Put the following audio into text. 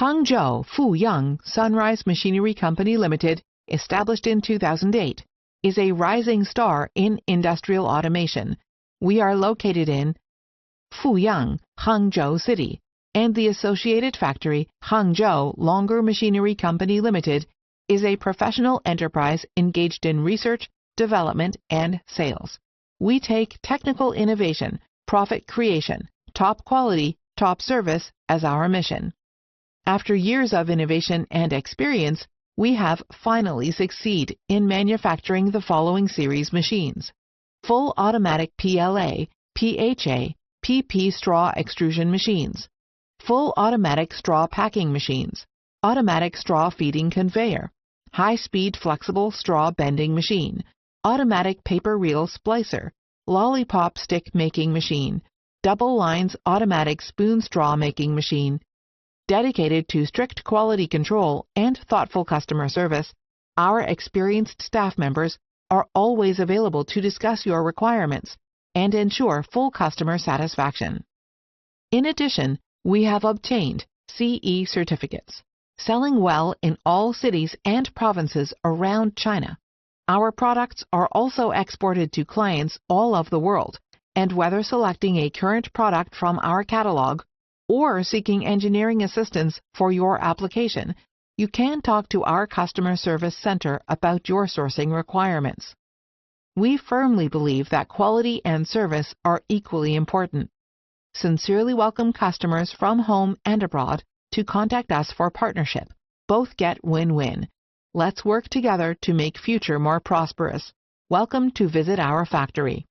Hangzhou Fuyang Sunrise Machinery Company Limited, established in 2008, is a rising star in industrial automation. We are located in Fuyang, Hangzhou City, and the associated factory, Hangzhou Longer Machinery Company Limited, is a professional enterprise engaged in research, development, and sales. We take technical innovation, profit creation, top quality, top service as our mission. After years of innovation and experience, we have finally succeeded in manufacturing the following series machines: full automatic PLA, PHA, PP straw extrusion machines, full automatic straw packing machines, automatic straw feeding conveyor, high-speed flexible straw bending machine, automatic paper reel splicer, lollipop stick making machine, double lines automatic spoon straw making machine. Dedicated to strict quality control and thoughtful customer service, our experienced staff members are always available to discuss your requirements and ensure full customer satisfaction. In addition, we have obtained CE certificates, selling well in all cities and provinces around China. Our products are also exported to clients all over the world, and whether selecting a current product from our catalog or seeking engineering assistance for your application, you can talk to our customer service center about your sourcing requirements. We firmly believe that quality and service are equally important. Sincerely welcome customers from home and abroad to contact us for partnership. Both get win-win. Let's work together to make future more prosperous. Welcome to visit our factory.